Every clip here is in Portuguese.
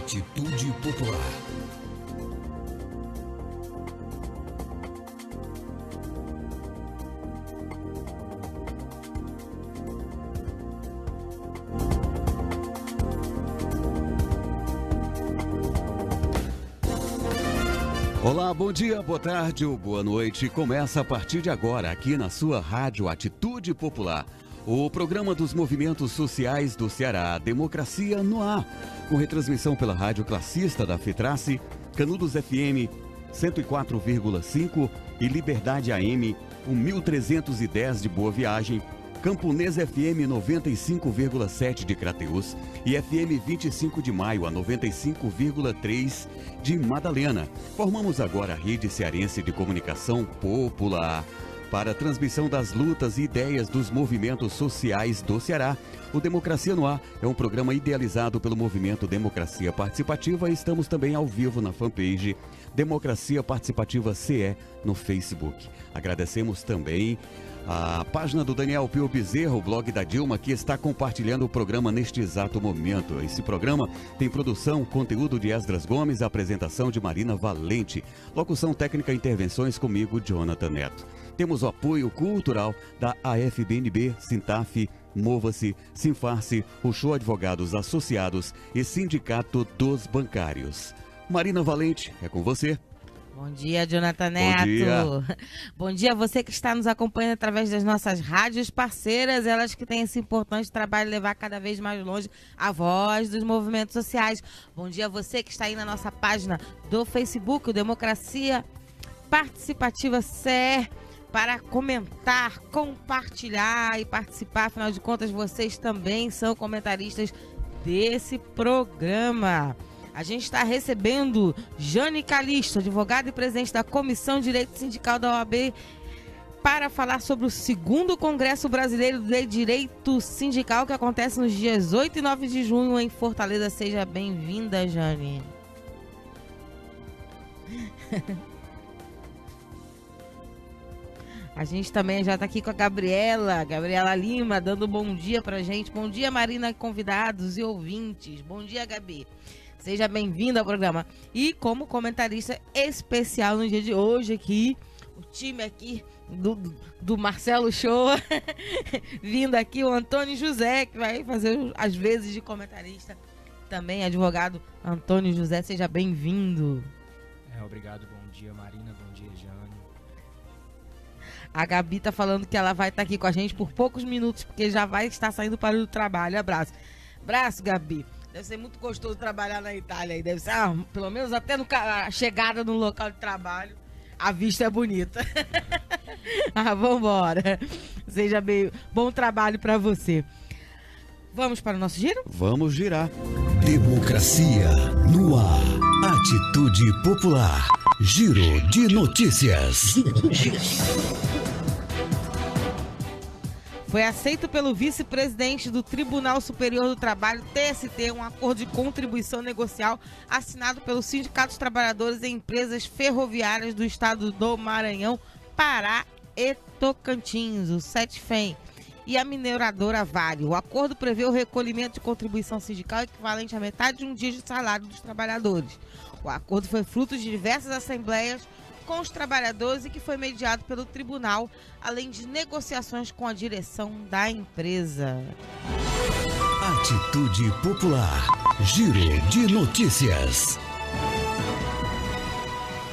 Atitude Popular. Olá, bom dia, boa tarde ou boa noite. Começa a partir de agora aqui na sua rádio Atitude Popular, o programa dos movimentos sociais do Ceará, Democracia no Ar, com retransmissão pela Rádio Classista da FETRACE, Canudos FM 104,5 e Liberdade AM 1310 de Boa Viagem, Camponês FM 95,7 de Crateús e FM 25 de Maio a 95,3 de Madalena. Formamos agora a Rede Cearense de Comunicação Popular. Para a transmissão das lutas e ideias dos movimentos sociais do Ceará, o Democracia no Ar é um programa idealizado pelo Movimento Democracia Participativa e estamos também ao vivo na fanpage Democracia Participativa CE no Facebook. Agradecemos também a página do Daniel Pio Bezerra, o blog da Dilma, que está compartilhando o programa neste exato momento. Esse programa tem produção, conteúdo de Esdras Gomes, apresentação de Marina Valente, locução técnica e intervenções comigo, Jonathan Neto. Temos o apoio cultural da AFBNB, Sintaf, Mova-se, Sinfarce, Rochô Advogados Associados e Sindicato dos Bancários. Marina Valente, é com você. Bom dia, Jonathan Neto. Bom dia. Bom dia a você que está nos acompanhando através das nossas rádios parceiras, elas que têm esse importante trabalho de levar cada vez mais longe a voz dos movimentos sociais. Bom dia a você que está aí na nossa página do Facebook, o Democracia Participativa CE, para comentar, compartilhar e participar. Afinal de contas, vocês também são comentaristas desse programa. A gente está recebendo Jane Calixto, advogada e presidente da Comissão de Direito Sindical da OAB, para falar sobre o 2º Congresso Brasileiro de Direito Sindical, que acontece nos dias 8 e 9 de junho em Fortaleza. Seja bem-vinda, Jane. A gente também já está aqui com a Gabriela Lima, dando bom dia pra gente. Bom dia, Marina, convidados e ouvintes. Bom dia, Gabi. Seja bem-vindo ao programa. E como comentarista especial no dia de hoje aqui, o time aqui do Marcelo Show, vindo aqui o Antônio José, que vai fazer as vezes de comentarista. Também advogado Antônio José, seja bem-vindo. Obrigado, bom dia, Marina, bom dia, Jane. A Gabi tá falando que ela vai estar aqui com a gente por poucos minutos, porque já vai estar saindo para o trabalho. Abraço. Abraço, Gabi. Deve ser muito gostoso trabalhar na Itália aí. Deve ser, pelo menos até a chegada no local de trabalho, a vista é bonita. Vambora. Seja bem. Bom trabalho para você. Vamos para o nosso giro? Vamos girar. Democracia no ar. Atitude Popular. Giro de notícias. Foi aceito pelo vice-presidente do Tribunal Superior do Trabalho, TST, um acordo de contribuição negocial assinado pelo Sindicato dos Trabalhadores em Empresas Ferroviárias do Estado do Maranhão, Pará e Tocantins, o SETFEM, e a mineradora Vale. O acordo prevê o recolhimento de contribuição sindical equivalente à metade de um dia de salário dos trabalhadores. O acordo foi fruto de diversas assembleias com os trabalhadores e que foi mediado pelo tribunal, além de negociações com a direção da empresa. Atitude Popular. Giro de notícias.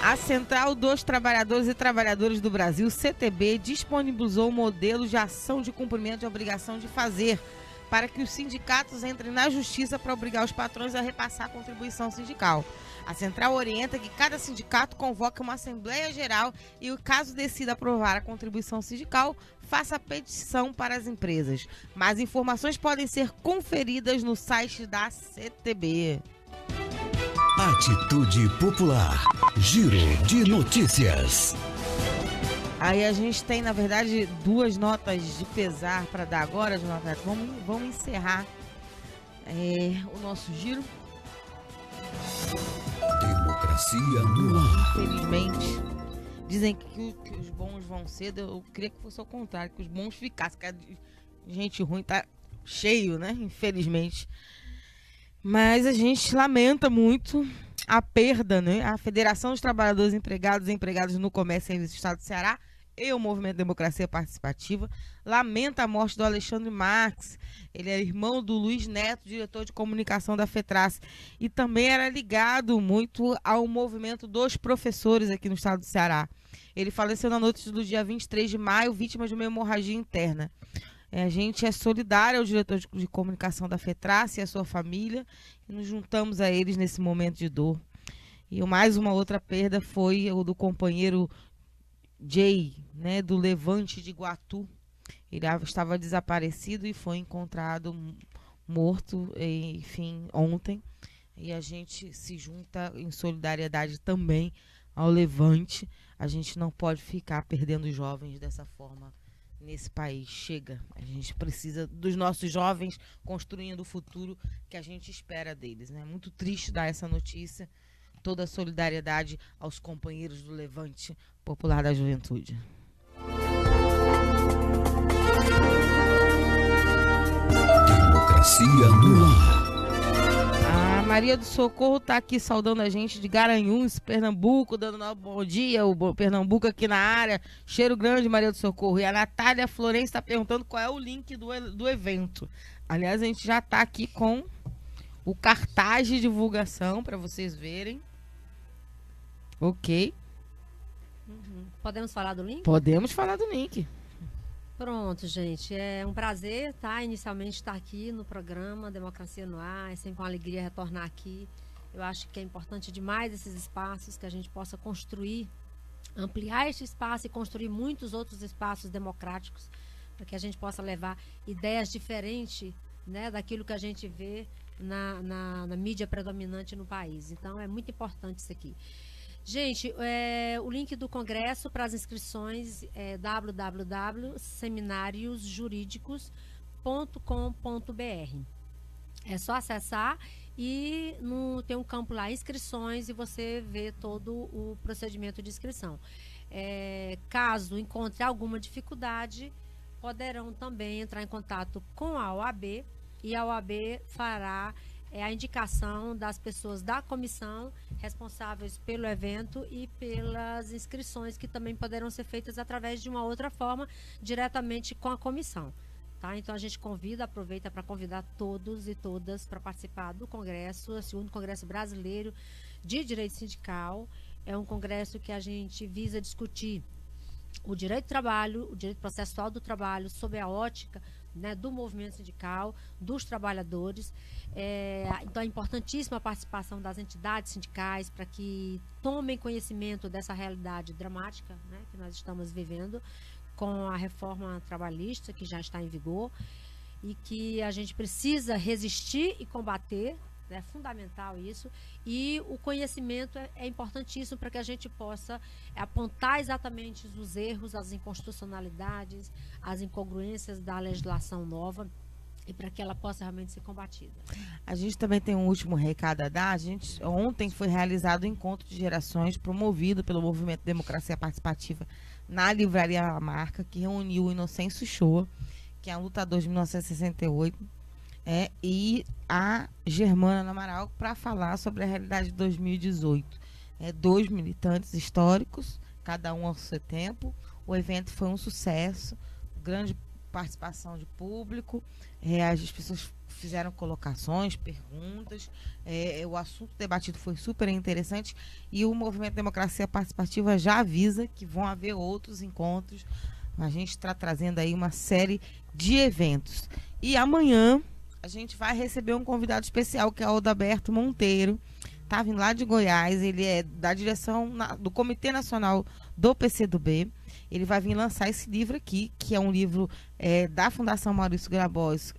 A Central dos Trabalhadores e Trabalhadoras do Brasil, CTB, disponibilizou um modelo de ação de cumprimento de obrigação de fazer para que os sindicatos entrem na justiça para obrigar os patrões a repassar a contribuição sindical. A Central orienta que cada sindicato convoque uma Assembleia Geral e, caso decida aprovar a contribuição sindical, faça a petição para as empresas. Mais informações podem ser conferidas no site da CTB. Atitude Popular. Giro de notícias. Aí a gente tem, na verdade, duas notas de pesar para dar agora, Jonathan. Vamos encerrar o nosso giro. Democracia no ar. Infelizmente, dizem que os bons vão cedo. Eu queria que fosse ao contrário, que os bons ficassem. Que a gente ruim tá cheio, né? Infelizmente. Mas a gente lamenta muito a perda, né? A Federação dos Trabalhadores Empregados e Empregados no Comércio e Serviços do Estado do Ceará e o Movimento Democracia Participativa lamenta a morte do Alexandre Marques. Ele é irmão do Luiz Neto, diretor de comunicação da FETRAS, e também era ligado muito ao movimento dos professores aqui no estado do Ceará. Ele faleceu na noite do dia 23 de maio, vítima de uma hemorragia interna. A gente é solidário ao diretor de comunicação da FETRAS e à sua família, e nos juntamos a eles nesse momento de dor. E mais uma outra perda foi o do companheiro Jay, né, do Levante de Iguatu. Ele estava desaparecido e foi encontrado morto, enfim, ontem. E a gente se junta em solidariedade também ao Levante. A gente não pode ficar perdendo jovens dessa forma nesse país. Chega. A gente precisa dos nossos jovens construindo o futuro que a gente espera deles, né? Muito triste dar essa notícia. Toda a solidariedade aos companheiros do Levante Popular da Juventude. Democracia no ar. A Maria do Socorro está aqui saudando a gente de Garanhuns, Pernambuco, dando um bom dia, o Pernambuco aqui na área. Cheiro grande, Maria do Socorro. E a Natália Florença está perguntando qual é o link do evento. Aliás, a gente já está aqui com o cartaz de divulgação para vocês verem. Ok. Podemos falar do link? Podemos falar do link. Pronto, gente. É um prazer, tá? Inicialmente estar aqui no programa Democracia no Ar. É sempre uma alegria retornar aqui. Eu acho que é importante demais esses espaços, que a gente possa construir, ampliar este espaço e construir muitos outros espaços democráticos, para que a gente possa levar ideias diferentes, né, daquilo que a gente vê na mídia predominante no país. Então, é muito importante isso aqui. Gente, o link do congresso para as inscrições é www.seminariosjuridicos.com.br. É só acessar e tem um campo lá, inscrições, e você vê todo o procedimento de inscrição. Caso encontre alguma dificuldade, poderão também entrar em contato com a OAB, e a OAB fará a indicação das pessoas da comissão responsáveis pelo evento e pelas inscrições, que também poderão ser feitas através de uma outra forma, diretamente com a comissão. Tá? Então a gente aproveita para convidar todos e todas para participar do congresso, o segundo Congresso Brasileiro de Direito Sindical. É um congresso que a gente visa discutir o direito do trabalho, o direito processual do trabalho, sob a ótica, né, do movimento sindical, dos trabalhadores. Então é importantíssima a participação das entidades sindicais para que tomem conhecimento dessa realidade dramática, né, que nós estamos vivendo com a reforma trabalhista que já está em vigor e que a gente precisa resistir e combater. É fundamental isso, e o conhecimento é importantíssimo para que a gente possa apontar exatamente os erros, as inconstitucionalidades, as incongruências da legislação nova, e para que ela possa realmente ser combatida. A gente também tem um último recado a dar. Ontem foi realizado o encontro de gerações promovido pelo Movimento Democracia Participativa na Livraria Marca, que reuniu o Inocêncio Shoa, que é um lutador de 1968, e a Germana Amaral, para falar sobre a realidade de 2018. Dois militantes históricos, cada um ao seu tempo. O evento foi um sucesso, grande participação de público, as pessoas fizeram colocações, perguntas, o assunto debatido foi super interessante, e o Movimento Democracia Participativa já avisa que vão haver outros encontros. A gente está trazendo aí uma série de eventos. E amanhã a gente vai receber um convidado especial, que é o Odaberto Monteiro. Está vindo lá de Goiás, ele é da direção do Comitê Nacional do PCdoB. Ele vai vir lançar esse livro aqui, que é um livro da Fundação Maurício Grabois,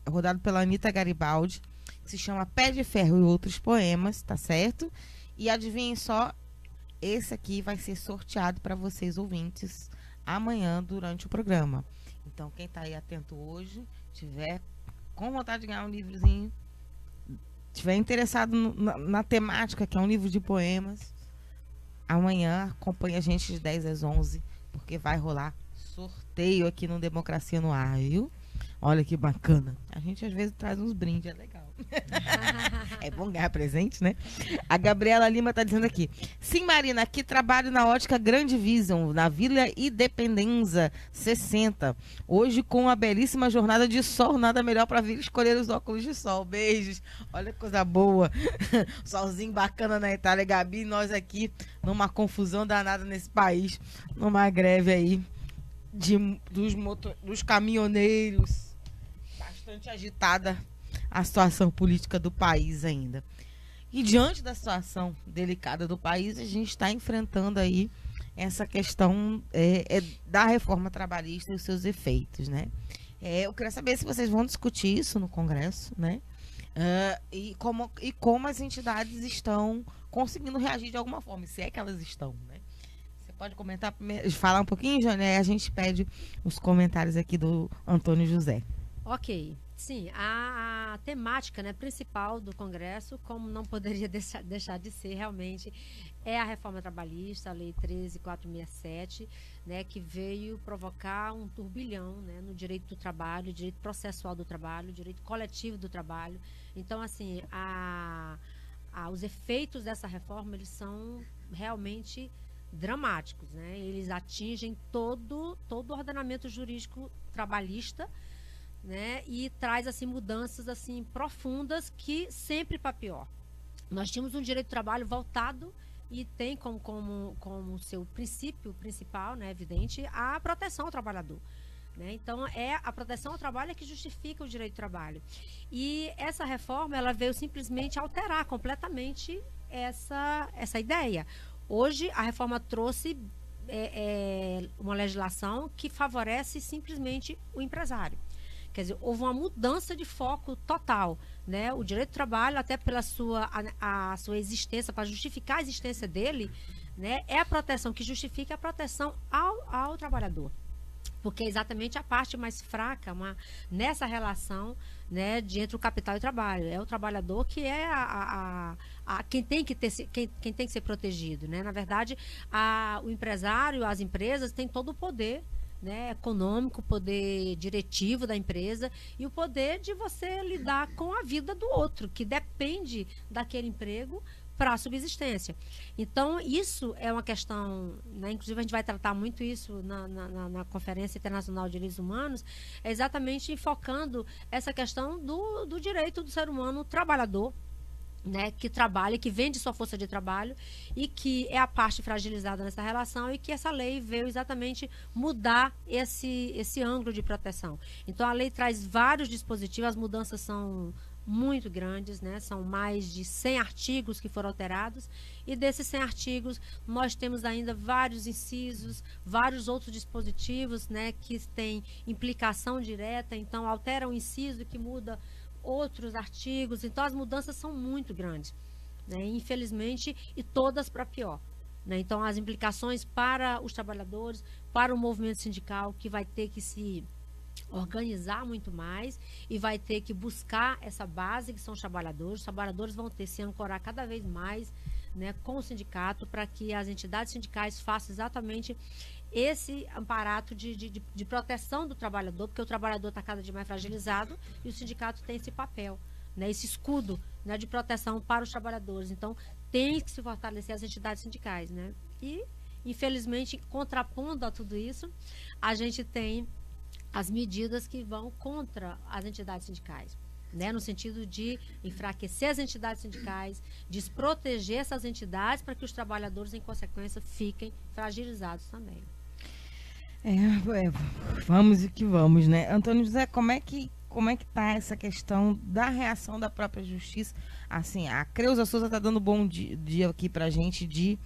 rodado pela Anitta Garibaldi, que se chama Pé de Ferro e Outros Poemas, tá certo? E adivinhem só, esse aqui vai ser sorteado para vocês, ouvintes, amanhã, durante o programa. Então, quem está aí atento hoje, tiver com vontade de ganhar um livrozinho, estiver interessado na temática, que é um livro de poemas, amanhã acompanha a gente de 10 às 11, porque vai rolar sorteio aqui no Democracia no Ar, viu? Olha que bacana. A gente às vezes traz uns brindes, é legal. É bom ganhar presente, né? A Gabriela Lima está dizendo aqui. Sim, Marina, aqui trabalho na ótica Grande Vision, na Vila Independência 60. Hoje com a belíssima jornada de sol, nada melhor para vir escolher os óculos de sol. Beijos. Olha que coisa boa. Solzinho bacana na Itália, Gabi. Nós aqui numa confusão danada nesse país, numa greve aí dos caminhoneiros. Bastante agitada a situação política do país ainda. E diante da situação delicada do país, a gente está enfrentando aí essa questão da reforma trabalhista e os seus efeitos, né? Eu queria saber se vocês vão discutir isso no Congresso, né? E como as entidades estão conseguindo reagir de alguma forma, se é que elas estão, né? Você pode comentar primeiro, falar um pouquinho, Jane? Aí a gente pede os comentários aqui do Antônio José. Ok. Sim, a temática, né, principal do Congresso, como não poderia deixar de ser realmente, é a reforma trabalhista, a Lei 13.467, né, que veio provocar um turbilhão, né, no direito do trabalho, direito processual do trabalho, direito coletivo do trabalho. Então, assim, os efeitos dessa reforma, eles são realmente dramáticos, né? Eles atingem todo o ordenamento jurídico trabalhista, né, e traz assim mudanças assim profundas que sempre para pior. Nós tínhamos um direito do trabalho voltado e tem como seu princípio principal, né, evidente, a proteção ao trabalhador, né? Então é a proteção ao trabalho que justifica o direito do trabalho. E essa reforma ela veio simplesmente alterar completamente essa ideia. Hoje a reforma trouxe uma legislação que favorece simplesmente o empresário. Quer dizer, houve uma mudança de foco total, né? O direito do trabalho, até pela a sua existência, para justificar a existência dele, né? É a proteção que justifica a proteção ao trabalhador. Porque é exatamente a parte mais fraca nessa relação, né, entre o capital e o trabalho. É o trabalhador que é quem tem que ser protegido, né? Na verdade, o empresário, as empresas têm todo o poder, né, econômico, o poder diretivo da empresa e o poder de você lidar com a vida do outro, que depende daquele emprego para a subsistência. Então, isso é uma questão, né, inclusive a gente vai tratar muito isso na Conferência Internacional de Direitos Humanos, é exatamente focando essa questão do direito do ser humano trabalhador, né, que trabalha, que vende sua força de trabalho e que é a parte fragilizada nessa relação e que essa lei veio exatamente mudar esse ângulo de proteção. Então, a lei traz vários dispositivos, as mudanças são muito grandes, né? São mais de 100 artigos que foram alterados e desses 100 artigos nós temos ainda vários incisos, vários outros dispositivos, né, que têm implicação direta, então altera um inciso que muda outros artigos, então as mudanças são muito grandes, né, infelizmente, e todas para pior, né? Então as implicações para os trabalhadores, para o movimento sindical, que vai ter que se organizar muito mais e vai ter que buscar essa base que são os trabalhadores vão ter que se ancorar cada vez mais, né, com o sindicato, para que as entidades sindicais façam exatamente esse aparato de proteção do trabalhador, porque o trabalhador está cada dia mais fragilizado e o sindicato tem esse papel, né, esse escudo, né, de proteção para os trabalhadores. Então, tem que se fortalecer as entidades sindicais, né? E, infelizmente, contrapondo a tudo isso, a gente tem as medidas que vão contra as entidades sindicais, né, no sentido de enfraquecer as entidades sindicais, desproteger essas entidades para que os trabalhadores, em consequência, fiquem fragilizados também. Vamos e que vamos, né? Antônio José, como é que está essa questão da reação da própria justiça? Assim, a Creuza Souza está dando bom dia aqui para a gente de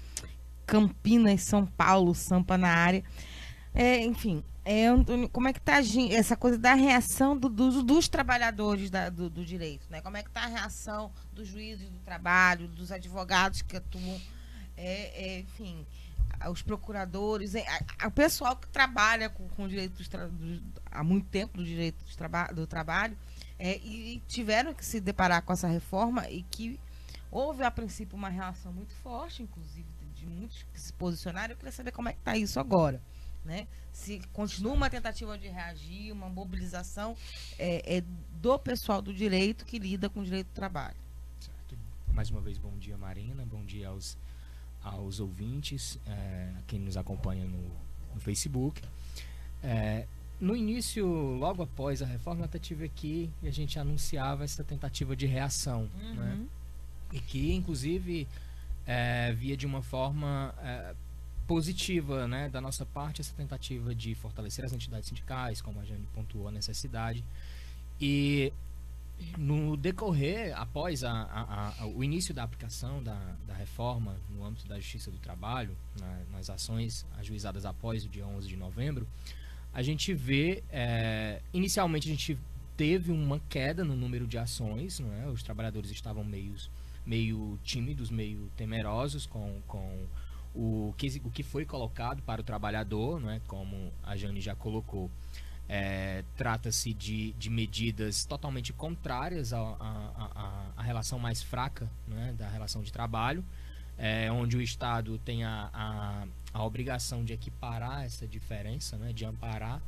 Campinas, São Paulo, Sampa na área. Enfim, Antônio, como é que está essa coisa da reação dos trabalhadores do direito, né? Como é que está a reação dos juízes do trabalho, dos advogados que atuam, enfim, os procuradores, o pessoal que trabalha com o direito há muito tempo do direito do trabalho, e tiveram que se deparar com essa reforma e que houve, a princípio, uma reação muito forte, inclusive, de muitos que se posicionaram. Eu queria saber como é que está isso agora, né? Se continua uma tentativa de reagir, uma mobilização do pessoal do direito que lida com o direito do trabalho. Certo. Mais uma vez, bom dia, Marina. Bom dia aos ouvintes, quem nos acompanha no Facebook. No início, logo após a reforma, eu até tive aqui e a gente anunciava essa tentativa de reação, né? E que, inclusive, via de uma forma positiva, né, da nossa parte, essa tentativa de fortalecer as entidades sindicais, como a Jane pontuou a necessidade. E no decorrer, após o início da aplicação da reforma no âmbito da Justiça do Trabalho, nas ações ajuizadas após o dia 11 de novembro, a gente vê, inicialmente a gente teve uma queda no número de ações, não é? Os trabalhadores estavam meio tímidos, meio temerosos com o que foi colocado para o trabalhador, não é? Como a Jane já colocou. Trata-se de medidas totalmente contrárias à relação mais fraca, né, da relação de trabalho, onde o Estado tem a obrigação de equiparar essa diferença, né, de amparar.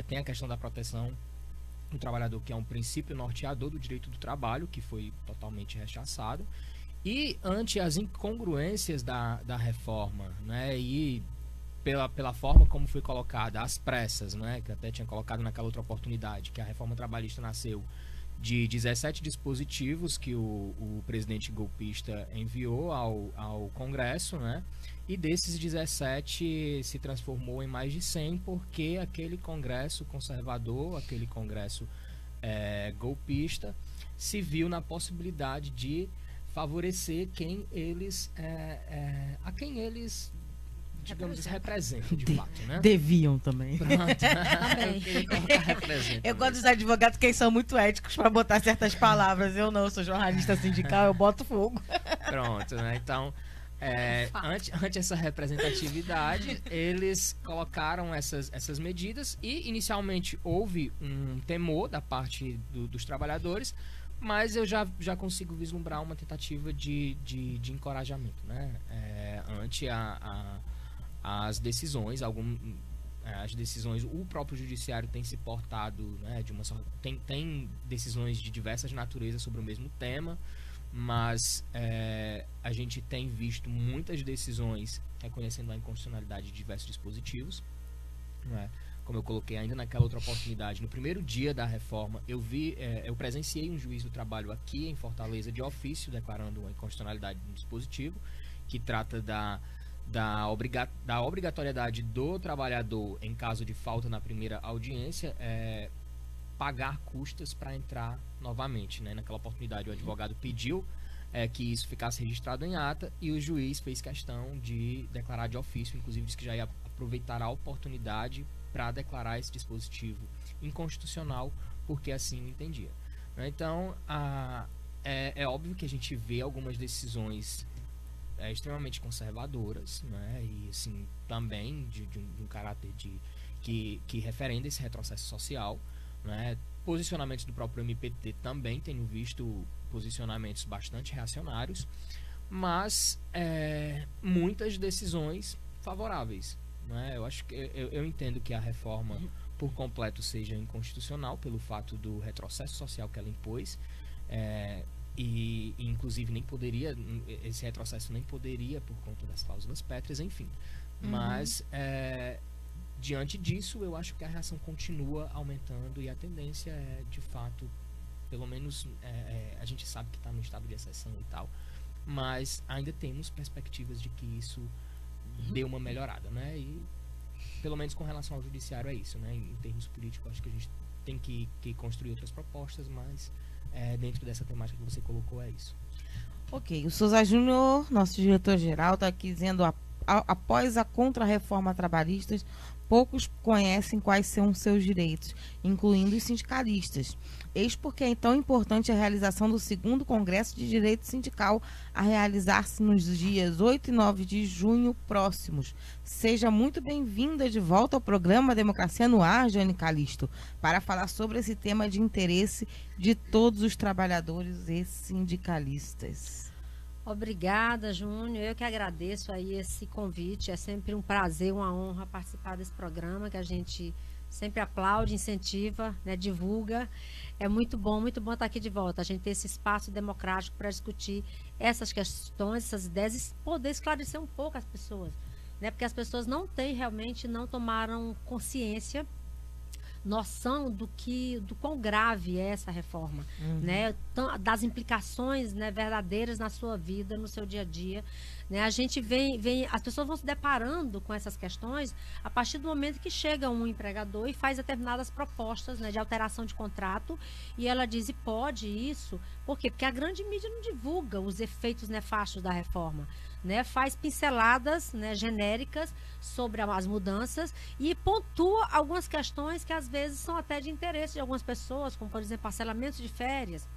Tem a questão da proteção do trabalhador, que é um princípio norteador do direito do trabalho, que foi totalmente rechaçado. E ante as incongruências da reforma, né, e pela forma como foi colocada, às pressas, né, que até tinha colocado naquela outra oportunidade, que a reforma trabalhista nasceu de 17 dispositivos que o presidente golpista enviou ao Congresso, né, e desses 17 se transformou em mais de 100, porque aquele Congresso conservador, aquele Congresso golpista, se viu na possibilidade de favorecer a quem eles digamos, representam de fato, né? Deviam também. Pronto. Eu gosto dos advogados que são muito éticos para botar certas palavras. Eu não, sou jornalista sindical, eu boto fogo. Pronto, né? Então, ante essa representatividade, eles colocaram essas medidas e, inicialmente, houve um temor da parte dos trabalhadores, mas eu já consigo vislumbrar uma tentativa de encorajamento, né? Ante as decisões, as decisões, o próprio judiciário tem se portado, né, tem decisões de diversas naturezas sobre o mesmo tema, mas a gente tem visto muitas decisões reconhecendo a inconstitucionalidade de diversos dispositivos, né? Como eu coloquei ainda naquela outra oportunidade, no primeiro dia da reforma, eu presenciei um juiz do trabalho aqui em Fortaleza de ofício declarando a inconstitucionalidade de um dispositivo que trata da obrigatoriedade do trabalhador, em caso de falta na primeira audiência, pagar custas para entrar novamente, né? Naquela oportunidade o advogado pediu que isso ficasse registrado em ata e o juiz fez questão de declarar de ofício, inclusive disse que já ia aproveitar a oportunidade para declarar esse dispositivo inconstitucional, porque assim o entendia. Então, é óbvio que a gente vê algumas decisões extremamente conservadoras, né, e assim, também de um caráter que referenda esse retrocesso social, né. Posicionamentos do próprio MPT também tenho visto posicionamentos bastante reacionários, mas muitas decisões favoráveis, né. Eu acho que eu entendo que a reforma por completo seja inconstitucional pelo fato do retrocesso social que ela impôs, e inclusive nem poderia, esse retrocesso nem poderia por conta das cláusulas pétreas, enfim. Mas diante disso, eu acho que a reação continua aumentando e a tendência é, de fato, pelo menos a gente sabe que está no estado de exceção e tal, mas ainda temos perspectivas de que isso dê uma melhorada, né? E pelo menos com relação ao judiciário é isso, né? Em termos políticos, acho que a gente tem que construir outras propostas, mas dentro dessa temática que você colocou é isso. Ok, o Souza Júnior, nosso diretor-geral, está aqui dizendo: após a contra-reforma trabalhista, poucos conhecem quais são seus direitos, incluindo os sindicalistas. Eis porque é tão importante a realização do 2º Congresso de Direito Sindical, a realizar-se nos dias 8 e 9 de junho próximos. Seja muito bem-vinda de volta ao programa Democracia no Ar, Jane Calisto, para falar sobre esse tema de interesse de todos os trabalhadores e sindicalistas. Obrigada, Júnior. Eu que agradeço aí esse convite. É sempre um prazer, uma honra participar desse programa que a gente sempre aplaude, incentiva, né, divulga. É muito bom estar aqui de volta. A gente ter esse espaço democrático para discutir essas questões, essas ideias e poder esclarecer um pouco as pessoas, né? Porque as pessoas não tomaram consciência, noção do quão grave é essa reforma, né? Das implicações, né, verdadeiras na sua vida, no seu dia a dia, né? A gente as pessoas vão se deparando com essas questões a partir do momento que chega um empregador e faz determinadas propostas, né, de alteração de contrato, e ela diz, e pode isso? Por quê? Porque a grande mídia não divulga os efeitos nefastos da reforma, né? Faz pinceladas, né, genéricas sobre as mudanças e pontua algumas questões que às vezes são até de interesse de algumas pessoas, como por exemplo parcelamentos de férias.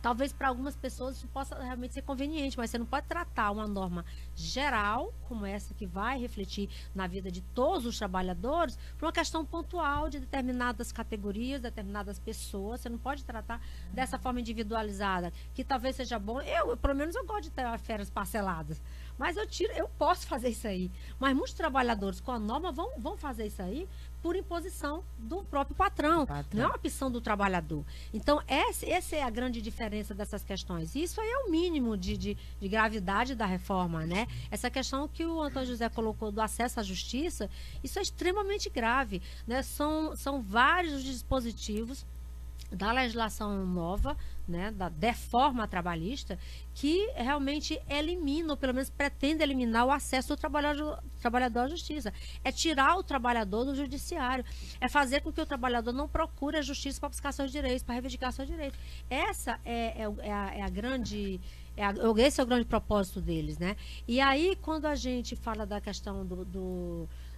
Talvez para algumas pessoas isso possa realmente ser conveniente, mas você não pode tratar uma norma geral, como essa, que vai refletir na vida de todos os trabalhadores, por uma questão pontual de determinadas categorias, determinadas pessoas. Você não pode tratar dessa forma individualizada, que talvez seja bom. Pelo menos, eu gosto de ter férias parceladas. Mas eu posso fazer isso aí. Mas muitos trabalhadores com a norma vão fazer isso aí por imposição do próprio patrão. Não é uma opção do trabalhador. Então, essa é a grande diferença dessas questões. E isso aí é o mínimo de gravidade da reforma, né? Essa questão que o Antônio José colocou do acesso à justiça, isso é extremamente grave, né? São vários os dispositivos da legislação nova, né, da reforma trabalhista, que realmente elimina, ou pelo menos pretende eliminar, o acesso do trabalhador à justiça. É tirar o trabalhador do judiciário. É fazer com que o trabalhador não procure a justiça para buscar seus direitos, para reivindicar seus direitos. Essa esse é o grande propósito deles, né? E aí, quando a gente fala da questão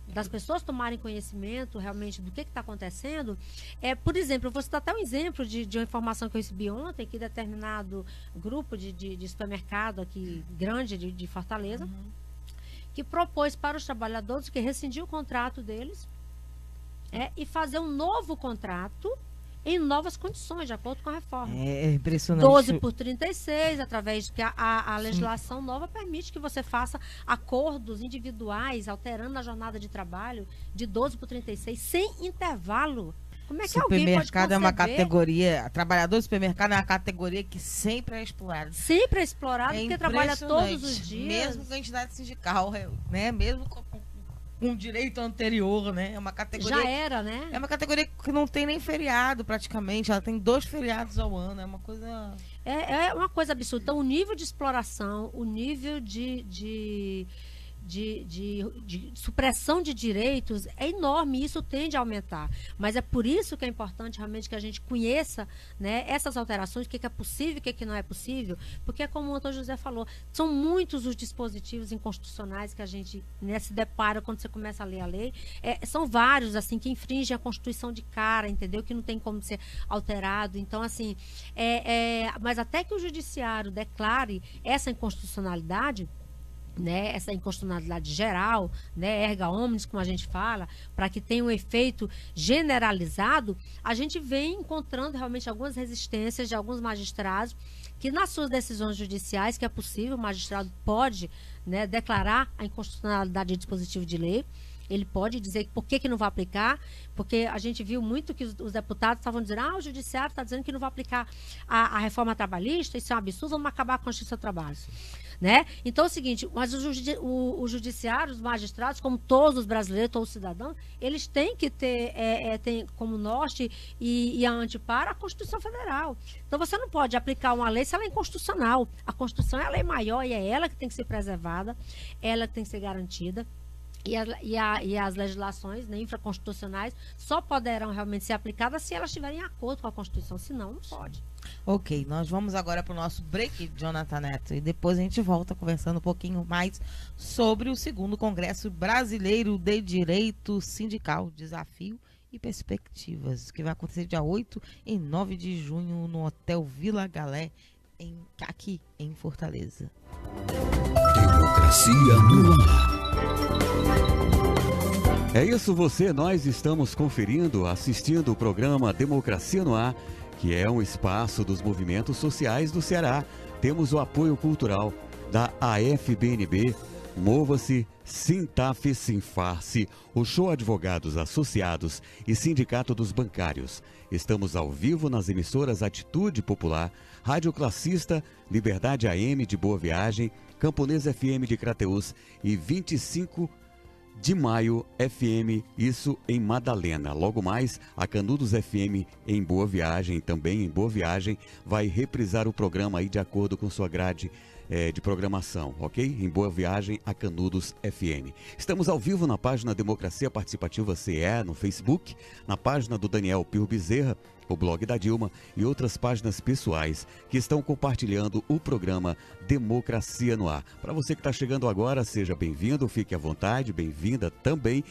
das pessoas tomarem conhecimento realmente do que está acontecendo, por exemplo, eu vou citar até um exemplo de uma informação que eu recebi ontem, que determinado grupo de supermercado aqui, grande, de Fortaleza, que propôs para os trabalhadores que rescindir o contrato deles e fazer um novo contrato em novas condições, de acordo com a reforma. É impressionante. 12 por 36, através de que a legislação nova permite que você faça acordos individuais, alterando a jornada de trabalho de 12 por 36, sem intervalo. Como é que alguém pode Supermercado é uma categoria, trabalhador de supermercado é uma categoria que sempre é explorada. Sempre é explorado, porque trabalha todos os dias. Mesmo com a entidade sindical, né? Mesmo com direito anterior, né? É uma categoria. Já era, né? É uma categoria que não tem nem feriado, praticamente. Ela tem 2 feriados ao ano. É uma coisa. É uma coisa absurda. Então, o nível de exploração, o nível de supressão de direitos é enorme, e isso tende a aumentar. Mas é por isso que é importante realmente que a gente conheça, né, essas alterações, o que é possível e o que não é possível, porque, como o Antônio José falou, são muitos os dispositivos inconstitucionais que a gente, né, se depara quando você começa a ler a lei. São vários, assim, que infringem a Constituição de cara, entendeu? Que não tem como ser alterado. Então, assim, mas até que o Judiciário declare essa inconstitucionalidade, né, essa inconstitucionalidade geral, né, erga omnes, como a gente fala, para que tenha um efeito generalizado, a gente vem encontrando realmente algumas resistências de alguns magistrados que, nas suas decisões judiciais, que é possível, o magistrado pode, né, declarar a inconstitucionalidade de dispositivo de lei. Ele pode dizer por que não vai aplicar, porque a gente viu muito que os deputados estavam dizendo, o judiciário está dizendo que não vai aplicar a reforma trabalhista, isso é um absurdo, vamos acabar com a Justiça do Trabalho. Né? Então é o seguinte, mas o judiciário, os magistrados, como todos os brasileiros, todos os cidadãos, eles têm que ter tem como norte e a anteparo a Constituição Federal. Então você não pode aplicar uma lei se ela é inconstitucional. A Constituição é a lei maior e é ela que tem que ser preservada, ela que tem que ser garantida. E as legislações, né, infraconstitucionais só poderão realmente ser aplicadas se elas estiverem em acordo com a Constituição, senão não pode. Ok, nós vamos agora para o nosso break, Jonathan Neto, e depois a gente volta conversando um pouquinho mais sobre o 2º Congresso Brasileiro de Direito Sindical, Desafio e Perspectivas, que vai acontecer dia 8 e 9 de junho no Hotel Vila Galé, aqui em Fortaleza. Democracia no ar. É isso, nós estamos conferindo, assistindo o programa Democracia no Ar, que é um espaço dos movimentos sociais do Ceará, temos o apoio cultural da AFBNB, Mova-se, Sintaf Sinfarce, o Show Advogados Associados e Sindicato dos Bancários. Estamos ao vivo nas emissoras Atitude Popular, Rádio Classista, Liberdade AM de Boa Viagem, Camponês FM de Crateús e 25 de Maio FM, isso em Madalena. Logo mais, a Canudos FM em Boa Viagem, também em Boa Viagem, vai reprisar o programa aí de acordo com sua grade de programação, ok? Em Boa Viagem, a Canudos FM. Estamos ao vivo na página Democracia Participativa CE, no Facebook, na página do Daniel Pio Bezerra, o blog da Dilma e outras páginas pessoais que estão compartilhando o programa Democracia no Ar. Para você que está chegando agora, seja bem-vindo, fique à vontade, bem-vinda também.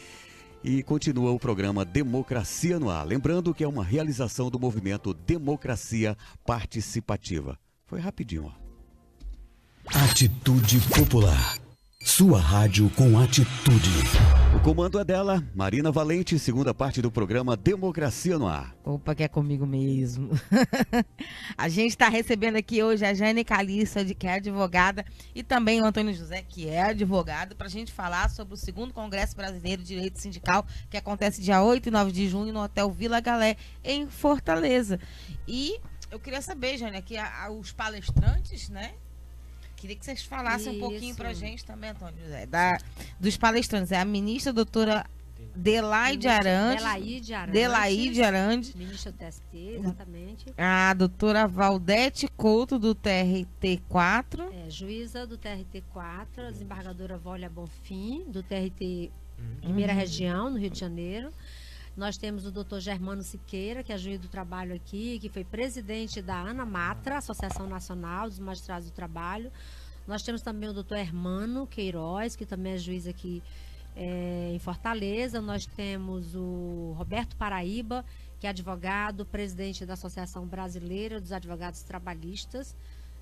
E continua o programa Democracia no Ar. Lembrando que é uma realização do movimento Democracia Participativa. Foi rapidinho, ó. Atitude Popular. Sua rádio com atitude. O comando é dela, Marina Valente, segunda parte do programa Democracia no Ar. Opa, que é comigo mesmo. A gente está recebendo aqui hoje a Jane Calissa, que é advogada, e também o Antônio José, que é advogado, para a gente falar sobre o 2º Congresso Brasileiro de Direito Sindical, que acontece dia 8 e 9 de junho no Hotel Vila Galé, em Fortaleza. E eu queria saber, Jane, aqui os palestrantes, né? Queria que vocês falassem um pouquinho para a gente também, Antônio José, dos palestrantes. É a ministra doutora Delaide Arantes. Ministra do TST, exatamente. A doutora Valdete Couto, do TRT4. Juíza do TRT4, a desembargadora Vólia Bonfim, do TRT Primeira Região, no Rio de Janeiro. Nós temos o doutor Germano Siqueira, que é juiz do trabalho aqui, que foi presidente da ANAMATRA, Associação Nacional dos Magistrados do Trabalho. Nós temos também o doutor Hermano Queiroz, que também é juiz aqui em Fortaleza. Nós temos o Roberto Paraíba, que é advogado, presidente da Associação Brasileira dos Advogados Trabalhistas,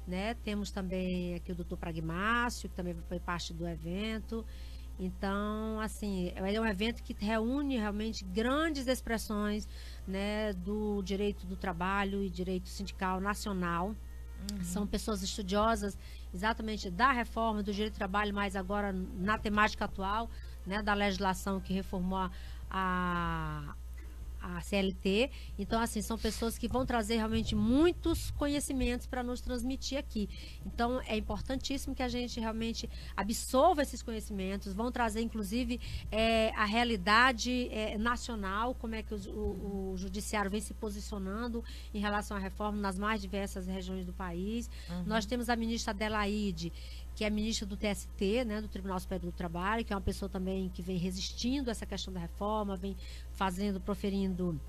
né? Temos também aqui o doutor Pragmácio, que também foi parte do evento. Então, assim, é um evento que reúne realmente grandes expressões, né, do direito do trabalho e direito sindical nacional. São pessoas estudiosas exatamente da reforma do direito do trabalho, mas agora na temática atual, né, da legislação que reformou a CLT. Então, assim, são pessoas que vão trazer realmente muitos conhecimentos para nos transmitir aqui. Então, é importantíssimo que a gente realmente absorva esses conhecimentos, vão trazer, inclusive, a realidade nacional, como é que o judiciário vem se posicionando em relação à reforma nas mais diversas regiões do país. Nós temos a ministra Adelaide, que é ministra do TST, né, do Tribunal Superior do Trabalho, que é uma pessoa também que vem resistindo a essa questão da reforma, vem proferindo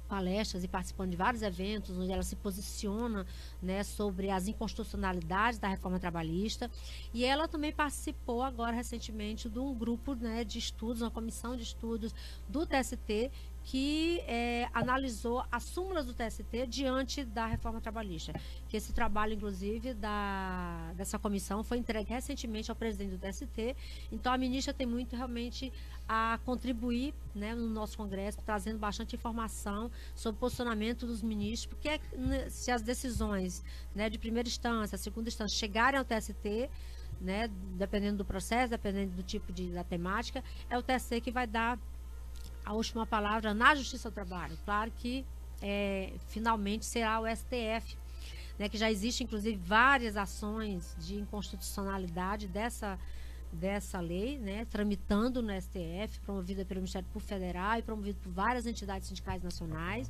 palestras e participando de vários eventos onde ela se posiciona, né, sobre as inconstitucionalidades da reforma trabalhista. E ela também participou agora recentemente de um grupo, né, de estudos, uma comissão de estudos do TST, que analisou as súmulas do TST diante da reforma trabalhista. Que esse trabalho, inclusive, dessa comissão foi entregue recentemente ao presidente do TST. Então, a ministra tem muito realmente a contribuir, né, no nosso Congresso, trazendo bastante informação sobre o posicionamento dos ministros, porque se as decisões, né, de primeira instância, segunda instância, chegarem ao TST, né, dependendo do processo, dependendo do tipo da temática, é o TST que vai dar a última palavra na Justiça do Trabalho. Claro que finalmente será o STF, né, que já existe inclusive várias ações de inconstitucionalidade dessa lei, né, tramitando no STF, promovida pelo Ministério Público Federal e promovida por várias entidades sindicais nacionais,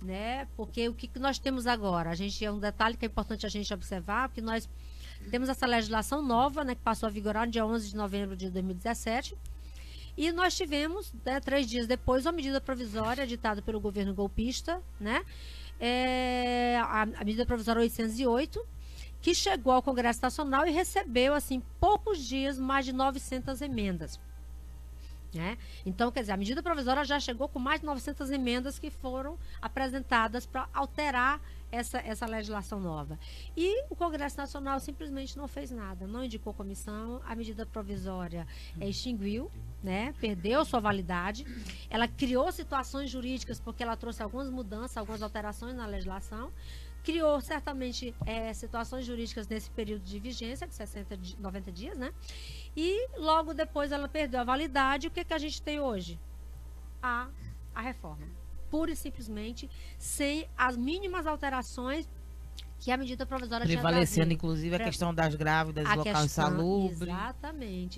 né, porque o que nós temos agora? É um detalhe que é importante a gente observar, porque nós temos essa legislação nova, né, que passou a vigorar no dia 11 de novembro de 2017, e nós tivemos, né, 3 dias depois, uma medida provisória editada pelo governo golpista, né, a medida provisória 808, que chegou ao Congresso Nacional e recebeu, assim, poucos dias, mais de 900 emendas. Né? Então, quer dizer, a medida provisória já chegou com mais de 900 emendas que foram apresentadas para alterar essa legislação nova. E o Congresso Nacional simplesmente não fez nada, não indicou comissão, a medida provisória extinguiu, né? Perdeu sua validade, ela criou situações jurídicas porque ela trouxe algumas mudanças, algumas alterações na legislação, criou certamente situações jurídicas nesse período de vigência, de 90 dias, né? E logo depois ela perdeu a validade. O que a gente tem hoje? A reforma. Pura e simplesmente, sem as mínimas alterações que a medida provisória tinha prevalecendo, trazido. inclusive, a questão das grávidas, local insalubre.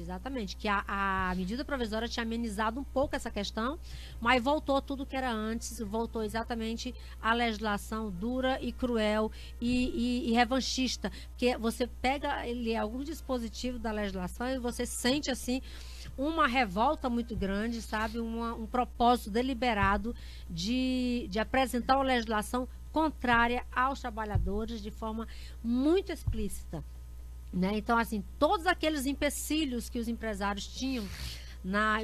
Exatamente. Que a medida provisória tinha amenizado um pouco essa questão, mas voltou tudo que era antes, voltou exatamente a legislação dura e cruel e revanchista. Porque você pega alguns dispositivos da legislação e você sente, assim, uma revolta muito grande, sabe? Um propósito deliberado de apresentar uma legislação contrária aos trabalhadores de forma muito explícita, né? Então, assim, todos aqueles empecilhos que os empresários tinham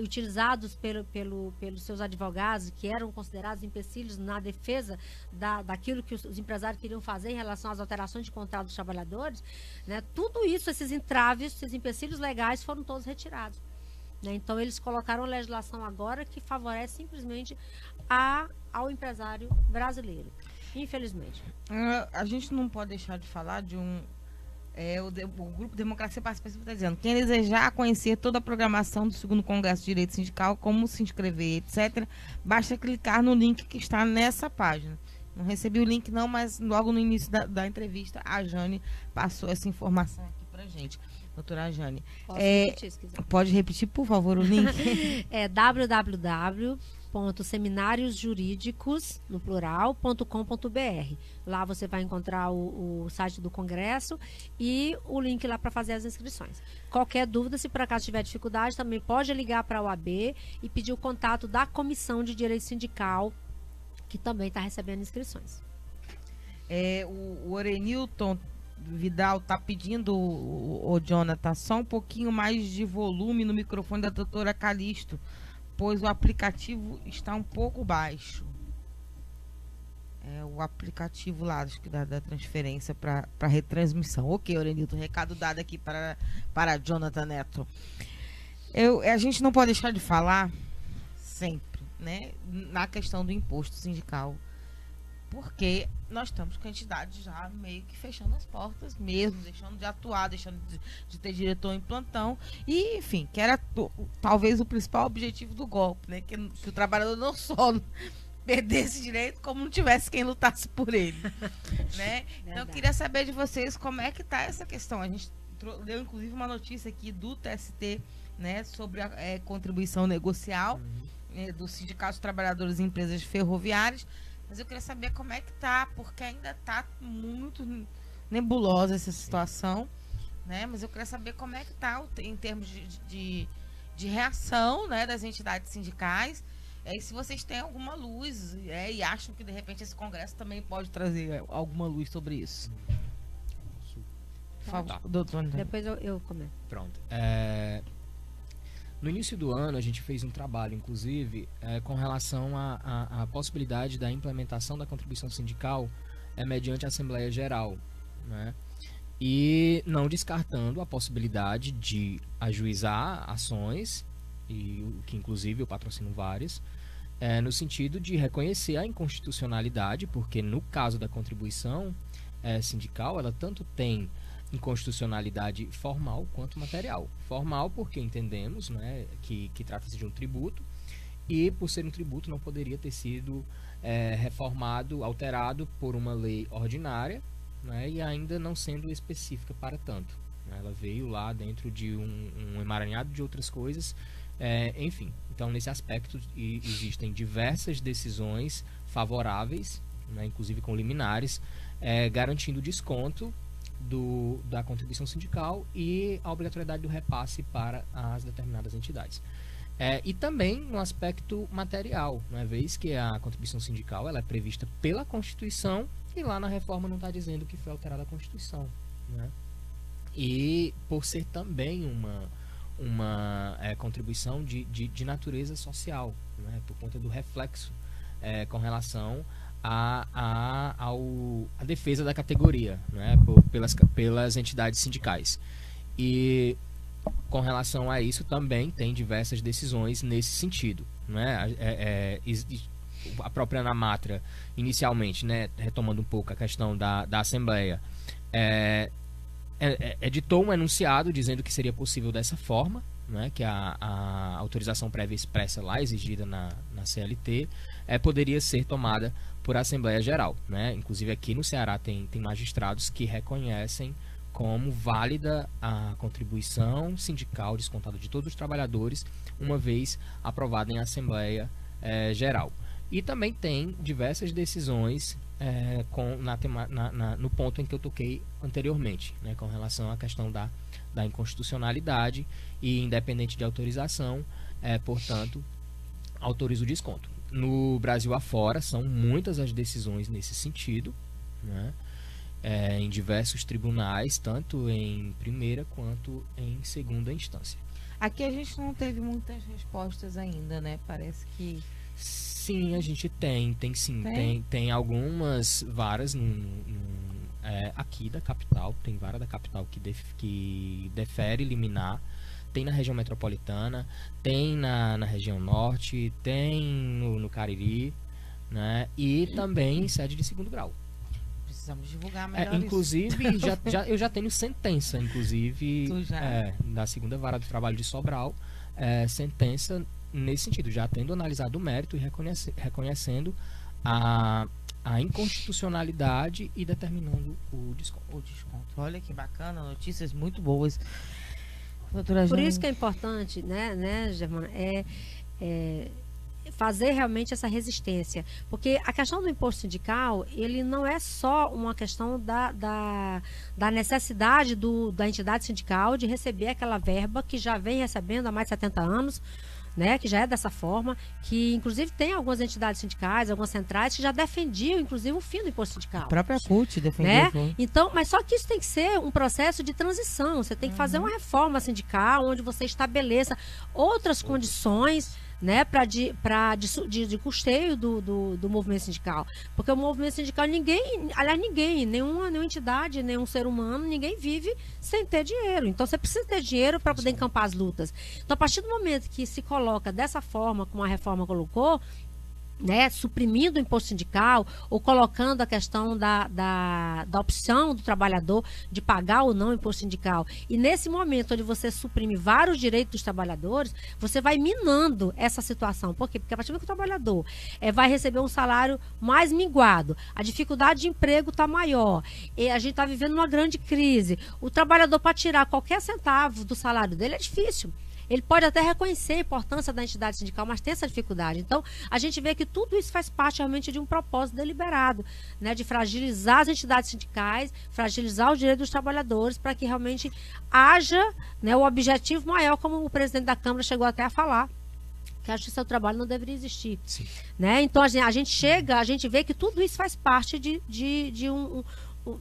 utilizados pelos seus advogados, que eram considerados empecilhos na defesa daquilo que os empresários queriam fazer em relação às alterações de contrato dos trabalhadores, né? Tudo isso, esses entraves, esses empecilhos legais foram todos retirados, né? Então, eles colocaram a legislação agora que favorece simplesmente ao empresário brasileiro. Infelizmente. A gente não pode deixar de falar de o Grupo Democracia Participativa está dizendo: quem desejar conhecer toda a programação do 2º Congresso de Direito Sindical, como se inscrever, etc., basta clicar no link que está nessa página. Não recebi o link não, mas logo no início da entrevista a Jane passou essa informação aqui pra gente. Doutora Jane, repetir, se quiser. Pode repetir, por favor, o link? É www.seminariosjurídicos, no plural.com.br. Lá você vai encontrar o site do Congresso e o link lá para fazer as inscrições. Qualquer dúvida, se por acaso tiver dificuldade, também pode ligar para a OAB e pedir o contato da Comissão de Direito Sindical, que também está recebendo inscrições. O Orenilton Vidal está pedindo, o Jonathan, só um pouquinho mais de volume no microfone da doutora Calixto, pois o aplicativo está um pouco baixo. O aplicativo lá, acho que da transferência para retransmissão. Ok, Orenilton, recado dado aqui para Jonathan Neto. A gente não pode deixar de falar sempre, né, na questão do imposto sindical, porque nós estamos com a entidade já meio que fechando as portas mesmo, deixando de atuar, deixando de ter diretor em plantão, e enfim, que era talvez o principal objetivo do golpe, né? Que o trabalhador não só perdesse direito, como não tivesse quem lutasse por ele, né? Então eu queria saber de vocês como é que está essa questão. A gente deu inclusive uma notícia aqui do TST, né, sobre a contribuição negocial dos sindicatos de trabalhadores em empresas ferroviárias. Mas eu queria saber como é que tá, porque ainda tá muito nebulosa essa situação, né? Mas eu queria saber como é que tá em termos de reação, né, das entidades sindicais, e se vocês têm alguma luz, e acham que de repente esse congresso também pode trazer alguma luz sobre isso. Por favor, doutor Antônio. Depois eu comento. Pronto. No início do ano, a gente fez um trabalho, inclusive, com relação à possibilidade da implementação da contribuição sindical mediante a Assembleia Geral, né? E não descartando a possibilidade de ajuizar ações, que inclusive eu patrocino várias, no sentido de reconhecer a inconstitucionalidade, porque no caso da contribuição sindical, ela tanto tem inconstitucionalidade formal quanto material. Formal porque entendemos, né, que trata-se de um tributo, e por ser um tributo não poderia ter sido reformado, alterado por uma lei ordinária, né, e ainda não sendo específica para tanto. Ela veio lá dentro de um emaranhado de outras coisas, enfim. Então, nesse aspecto, existem diversas decisões favoráveis, né, inclusive com liminares, garantindo desconto da contribuição sindical e a obrigatoriedade do repasse para as determinadas entidades. E também no aspecto material, uma vez que a contribuição sindical ela é prevista pela Constituição e lá na reforma não está dizendo que foi alterada a Constituição, né? E por ser também uma contribuição de natureza social, né? Por conta do reflexo com relação a defesa da categoria, né, pelas entidades sindicais. E com relação a isso também tem diversas decisões nesse sentido, né? a própria ANAMATRA, inicialmente, né, retomando um pouco a questão da Assembleia, editou um enunciado dizendo que seria possível dessa forma, né, que a autorização prévia expressa lá, exigida na CLT, poderia ser tomada por Assembleia Geral, né? Inclusive aqui no Ceará tem magistrados que reconhecem como válida a contribuição sindical descontada de todos os trabalhadores, uma vez aprovada em Assembleia Geral. E também tem diversas decisões no ponto em que eu toquei anteriormente, né, com relação à questão da inconstitucionalidade e independente de autorização, portanto, autoriza o desconto. No Brasil afora, são muitas as decisões nesse sentido, né, em diversos tribunais, tanto em primeira quanto em segunda instância. Aqui a gente não teve muitas respostas ainda, né? Parece que... Sim, a gente tem sim. Tem algumas varas aqui da capital, tem vara da capital que defere liminar, tem na região metropolitana, tem na região norte, tem no Cariri, né? E também em sede de segundo grau. Precisamos divulgar melhor inclusive, eu já tenho sentença, inclusive, já? da segunda vara do trabalho de Sobral, sentença nesse sentido, já tendo analisado o mérito e reconhecendo a inconstitucionalidade e determinando o desconto. Olha que bacana, notícias muito boas. Por isso que é importante, né, Germana, fazer realmente essa resistência. Porque a questão do imposto sindical, ele não é só uma questão da necessidade da entidade sindical de receber aquela verba que já vem recebendo há mais de 70 anos, né, que já é dessa forma, que inclusive tem algumas entidades sindicais, algumas centrais que já defendiam, inclusive, o fim do imposto sindical. A própria CUT defendeu. Né? Então, mas só que isso tem que ser um processo de transição. Você tem que fazer uma reforma sindical onde você estabeleça outras condições, né, de custeio do movimento sindical. Porque o movimento sindical, nenhuma entidade, nenhum ser humano, ninguém vive sem ter dinheiro. Então você precisa ter dinheiro para poder encampar as lutas. Então, a partir do momento que se coloca dessa forma, como a reforma colocou, né, suprimindo o imposto sindical ou colocando a questão da opção do trabalhador de pagar ou não o imposto sindical. E nesse momento onde você suprime vários direitos dos trabalhadores, você vai minando essa situação. Por quê? Porque a partir do momento que o trabalhador vai receber um salário mais minguado, a dificuldade de emprego está maior, e a gente está vivendo uma grande crise. O trabalhador, para tirar qualquer centavo do salário dele, é difícil. Ele pode até reconhecer a importância da entidade sindical, mas tem essa dificuldade. Então, a gente vê que tudo isso faz parte realmente de um propósito deliberado, né, de fragilizar as entidades sindicais, fragilizar os direitos dos trabalhadores, para que realmente haja, né, o objetivo maior, como o presidente da Câmara chegou até a falar, que a justiça do trabalho não deveria existir. Né? Então, a gente vê que tudo isso faz parte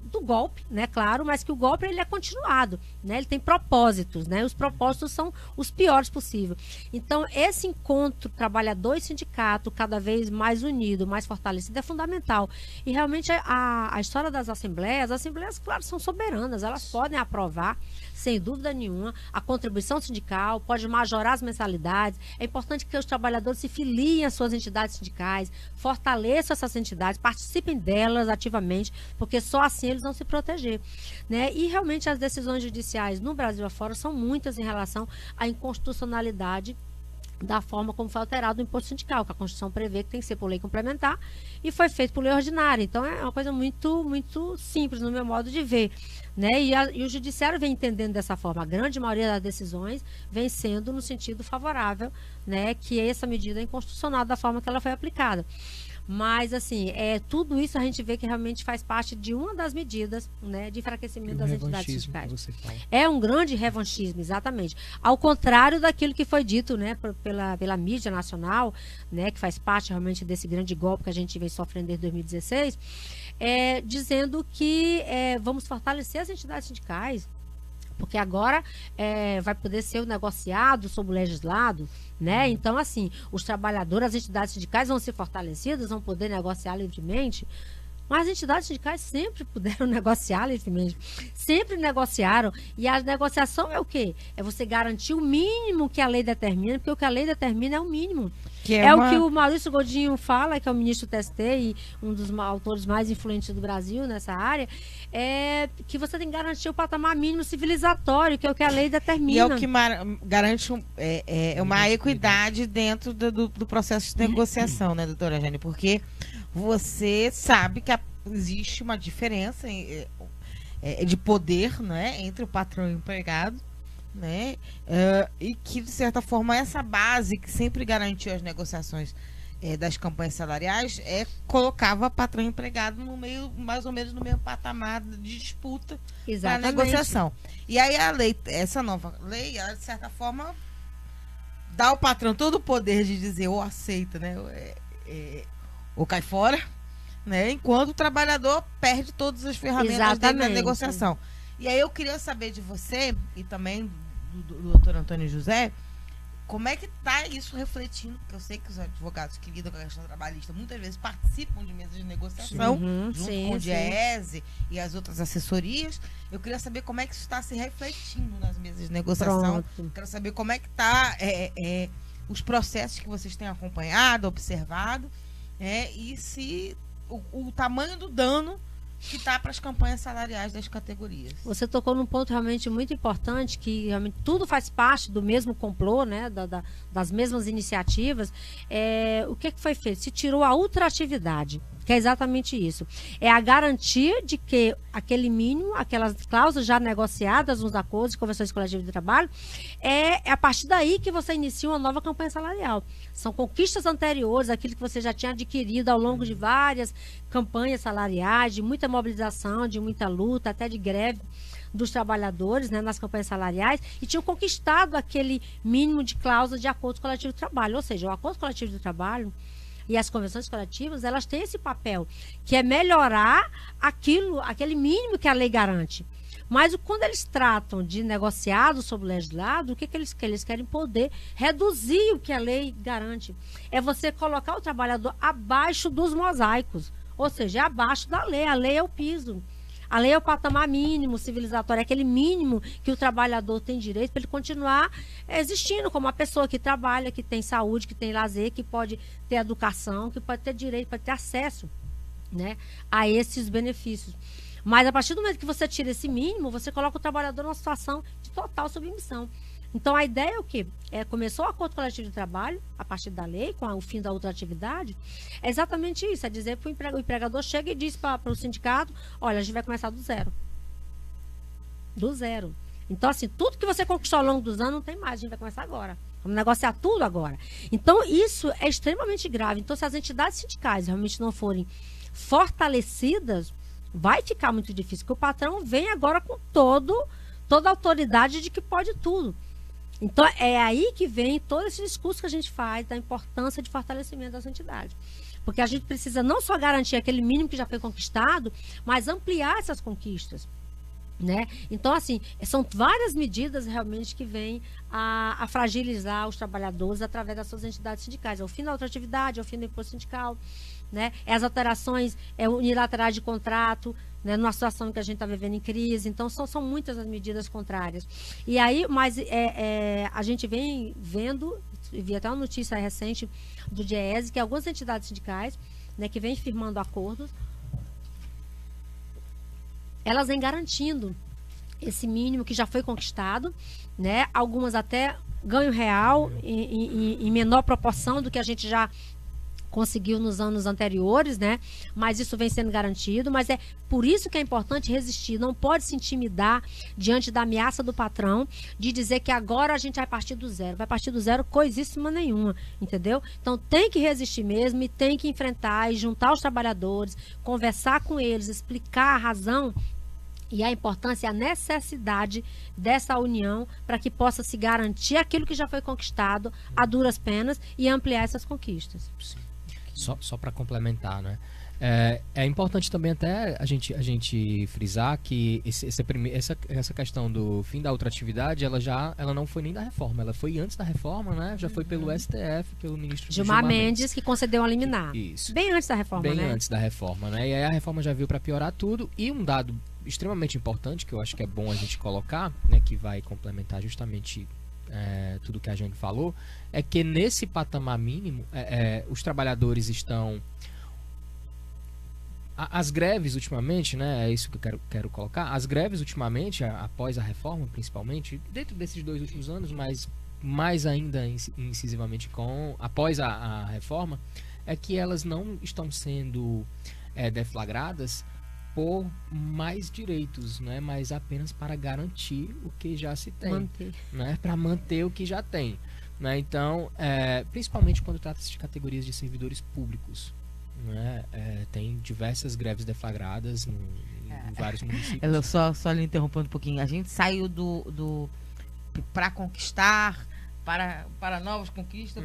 do golpe, né, claro, mas que o golpe ele é continuado, né, ele tem propósitos, né, os propósitos são os piores possíveis. Então, esse encontro trabalhador e sindicato cada vez mais unido, mais fortalecido, é fundamental. E realmente a história das assembleias, claro, são soberanas, elas podem aprovar, sem dúvida nenhuma, a contribuição sindical, pode majorar as mensalidades. É importante que os trabalhadores se filiem às suas entidades sindicais, fortaleçam essas entidades, participem delas ativamente, porque só assim eles vão se proteger, né? E realmente as decisões judiciais no Brasil afora são muitas em relação à inconstitucionalidade da forma como foi alterado o imposto sindical, que a Constituição prevê que tem que ser por lei complementar e foi feito por lei ordinária. Então é uma coisa muito, muito simples no meu modo de ver, né? E o judiciário vem entendendo dessa forma. A grande maioria das decisões vem sendo no sentido favorável, né? Que essa medida é inconstitucional da forma que ela foi aplicada. Mas, assim, tudo isso a gente vê que realmente faz parte de uma das medidas, né, de enfraquecimento das entidades sindicais. É um grande revanchismo, exatamente. Ao contrário daquilo que foi dito, né, pela mídia nacional, né, que faz parte realmente desse grande golpe que a gente vem sofrendo desde 2016, dizendo que vamos fortalecer as entidades sindicais, porque agora vai poder ser o negociado sobre o legislado, né? Então, assim, os trabalhadores, as entidades sindicais vão ser fortalecidas, vão poder negociar livremente, mas as entidades sindicais sempre puderam negociar livremente, sempre negociaram, e a negociação é o quê? É você garantir o mínimo que a lei determina, porque o que a lei determina é o mínimo. o que o Maurício Godinho fala, que é o ministro do TST e um dos autores mais influentes do Brasil nessa área, é que você tem que garantir o patamar mínimo civilizatório, que é o que a lei determina. E é o que garante uma equidade dentro do processo de negociação, né, doutora Jane? Porque você sabe que existe uma diferença de poder, né, entre o patrão e o empregado, né, e que, de certa forma, essa base que sempre garantiu as negociações das campanhas salariais colocava patrão e empregado no meio, mais ou menos no mesmo patamar de disputa para negociação. E aí essa nova lei, ela, de certa forma, dá ao patrão todo o poder de dizer ou aceita, né, ou cai fora, né, enquanto o trabalhador perde todas as ferramentas dentro da negociação. E aí eu queria saber de você e também do doutor Antônio José, como é que está isso refletindo, porque eu sei que os advogados que lidam com a questão trabalhista muitas vezes participam de mesas de negociação, junto com o DIEESE e as outras assessorias. Eu queria saber como é que isso está se refletindo nas mesas de negociação. Pronto. Quero saber como é que está os processos que vocês têm acompanhado, observado, e se o tamanho do dano que está para as campanhas salariais das categorias. Você tocou num ponto realmente muito importante, que realmente tudo faz parte do mesmo complô, né, das mesmas iniciativas. O que foi feito? Se tirou a ultratividade, que é exatamente isso. É a garantia de que aquele mínimo, aquelas cláusulas já negociadas nos acordos de convenções coletivas de trabalho, é a partir daí que você inicia uma nova campanha salarial. São conquistas anteriores, aquilo que você já tinha adquirido ao longo de várias campanhas salariais, de muita mobilização, de muita luta, até de greve dos trabalhadores, né, nas campanhas salariais, e tinham conquistado aquele mínimo de cláusula de acordo coletivo de trabalho. Ou seja, o acordo coletivo de trabalho e as convenções coletivas, elas têm esse papel, que é melhorar aquele mínimo que a lei garante. Mas quando eles tratam de negociado sobre o legislado, o que eles querem? Eles querem poder reduzir o que a lei garante. É você colocar o trabalhador abaixo dos mosaicos, ou seja, abaixo da lei. A lei é o piso. A lei é o patamar mínimo civilizatório, é aquele mínimo que o trabalhador tem direito para ele continuar existindo como uma pessoa que trabalha, que tem saúde, que tem lazer, que pode ter educação, que pode ter direito, pode ter acesso, né, a esses benefícios. Mas a partir do momento que você tira esse mínimo, você coloca o trabalhador numa situação de total submissão. Então, a ideia é o quê? Começou o acordo coletivo de trabalho, a partir da lei, com o fim da ultratividade, é exatamente isso, é dizer que o empregador chega e diz para o sindicato, olha, a gente vai começar do zero. Do zero. Então, assim, tudo que você conquistou ao longo dos anos não tem mais, a gente vai começar agora. Vamos negociar tudo agora. Então, isso é extremamente grave. Então, se as entidades sindicais realmente não forem fortalecidas, vai ficar muito difícil, porque o patrão vem agora com toda a autoridade de que pode tudo. Então, é aí que vem todo esse discurso que a gente faz da importância de fortalecimento das entidades. Porque a gente precisa não só garantir aquele mínimo que já foi conquistado, mas ampliar essas conquistas, né? Então, assim, são várias medidas realmente que vêm a fragilizar os trabalhadores através das suas entidades sindicais. É o fim da ultratividade, é o fim do imposto sindical, né? É as alterações unilaterais de contrato, né, numa situação que a gente está vivendo em crise. Então, são muitas as medidas contrárias. E aí, mas a gente vem vendo, vi até uma notícia recente do DIEESE, que algumas entidades sindicais, né, que vêm firmando acordos, elas vêm garantindo esse mínimo que já foi conquistado, né? Algumas até ganho real em menor proporção do que a gente já conseguiu nos anos anteriores, né? Mas isso vem sendo garantido, mas é por isso que é importante resistir, não pode se intimidar diante da ameaça do patrão de dizer que agora a gente vai partir do zero. Vai partir do zero coisíssima nenhuma, entendeu? Então tem que resistir mesmo e tem que enfrentar e juntar os trabalhadores, conversar com eles, explicar a razão e a importância e a necessidade dessa união para que possa se garantir aquilo que já foi conquistado a duras penas e ampliar essas conquistas. Sim. Só para complementar, né? É importante também até a gente frisar que essa questão do fim da ultratividade, ela não foi nem da reforma, ela foi antes da reforma, né? Já foi pelo STF, pelo ministro Gilmar Mendes, que concedeu a liminar. Isso. Bem antes da reforma, Bem né? antes da reforma, né? E aí a reforma já veio para piorar tudo. E um dado extremamente importante, que eu acho que é bom a gente colocar, né? Que vai complementar justamente tudo que a Jane falou, é que nesse patamar mínimo, os trabalhadores estão... As greves ultimamente, né, é isso que eu quero colocar, as greves ultimamente, após a reforma principalmente, dentro desses 2 últimos anos, mas mais ainda incisivamente após a reforma, é que elas não estão sendo deflagradas por mais direitos, né, mas apenas para garantir o que já se tem, né, para manter o que já tem. Né, então, principalmente quando trata-se de categorias de servidores públicos, né, tem diversas greves deflagradas em vários municípios. Eu só lhe interrompendo um pouquinho. A gente saiu do para conquistar, para novas conquistas,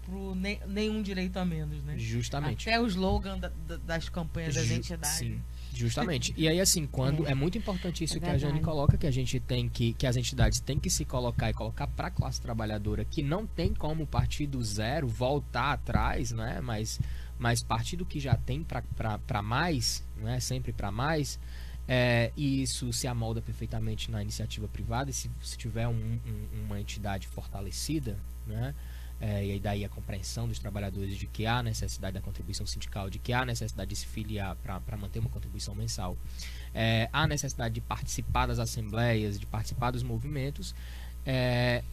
pro nenhum direito a menos, né? Justamente. Até o slogan das campanhas das entidades. Sim, justamente. E aí, assim, quando é muito importante isso que a Jane coloca, que a gente tem que as entidades têm que se colocar e colocar para a classe trabalhadora, que não tem como partir do zero, voltar atrás, né? Mas partir do que já tem para mais, né? Sempre para mais, e isso se amolda perfeitamente na iniciativa privada, e se tiver uma entidade fortalecida, né? E aí daí a compreensão dos trabalhadores de que há necessidade da contribuição sindical, de que há necessidade de se filiar para manter uma contribuição mensal, há necessidade de participar das assembleias, de participar dos movimentos,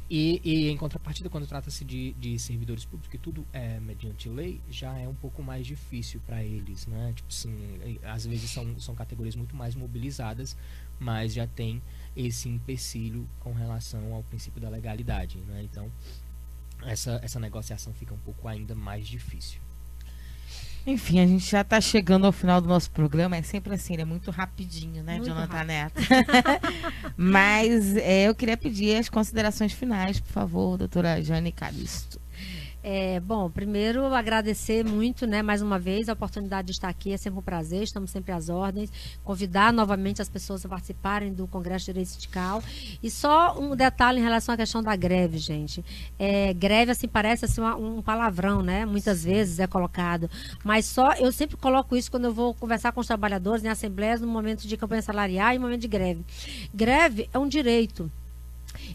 e em contrapartida, quando trata-se de servidores públicos, que tudo é mediante lei, já é um pouco mais difícil para eles, né? Tipo assim, às vezes são categorias muito mais mobilizadas, mas já tem esse empecilho com relação ao princípio da legalidade, né? Então, essa negociação fica um pouco ainda mais difícil. Enfim, a gente já está chegando ao final do nosso programa. É sempre assim, ele é muito rapidinho, né, Muito Jonathan rápido. Neto? Mas eu queria pedir as considerações finais, por favor, doutora Jane Calisto. Bom, primeiro agradecer muito, né, mais uma vez a oportunidade de estar aqui, é sempre um prazer, estamos sempre às ordens, convidar novamente as pessoas a participarem do Congresso de Direito Sindical. E só um detalhe em relação à questão da greve, gente. Greve, assim, parece assim, um palavrão, né, muitas vezes é colocado, mas eu sempre coloco isso quando eu vou conversar com os trabalhadores em assembleias no momento de campanha salarial e no momento de greve. Greve é um direito.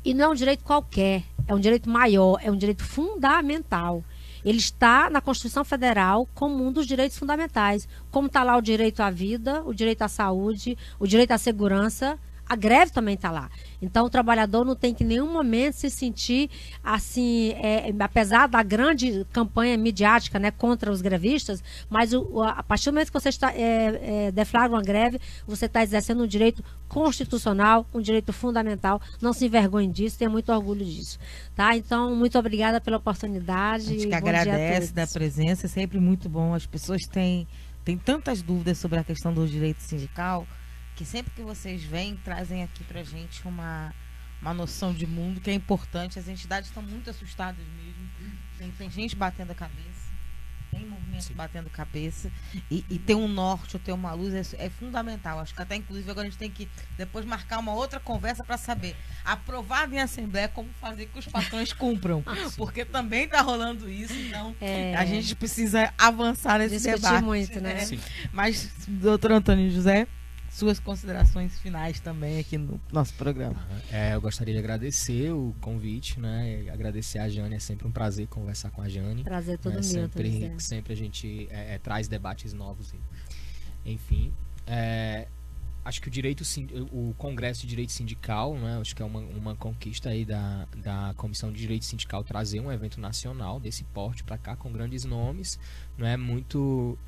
E não é um direito qualquer, é um direito maior, é um direito fundamental. Ele está na Constituição Federal como um dos direitos fundamentais. Como está lá o direito à vida, o direito à saúde, o direito à segurança, a greve também está lá. Então, o trabalhador não tem que em nenhum momento se sentir assim, apesar da grande campanha midiática, né, contra os grevistas, mas a partir do momento que você deflagra uma greve, você está exercendo um direito constitucional, um direito fundamental. Não se envergonhe disso, tenha muito orgulho disso. Tá? Então, muito obrigada pela oportunidade. A gente que Bom dia a agradece todos. da presença, é sempre muito bom. As pessoas têm tantas dúvidas sobre a questão do direito sindical, que sempre que vocês vêm, trazem aqui pra gente uma noção de mundo que é importante. As entidades estão muito assustadas mesmo. Tem gente batendo a cabeça, tem movimento batendo cabeça, e ter um norte ou ter uma luz é fundamental. Acho que até, inclusive, agora a gente tem que depois marcar uma outra conversa para saber, aprovado em assembleia, como fazer que os patrões cumpram. Porque também está rolando isso, então a gente precisa avançar nesse Discutir debate. muito, né? Sim. Mas, doutor Antônio José, suas considerações finais também aqui no nosso programa. Eu gostaria de agradecer o convite, né? Agradecer a Jane, é sempre um prazer conversar com a Jane. Prazer todo meu, Sempre a gente traz debates novos. Enfim, acho que o Congresso de Direito Sindical, né? Acho que é uma conquista aí da Comissão de Direito Sindical trazer um evento nacional desse porte para cá, com grandes nomes. Não é muito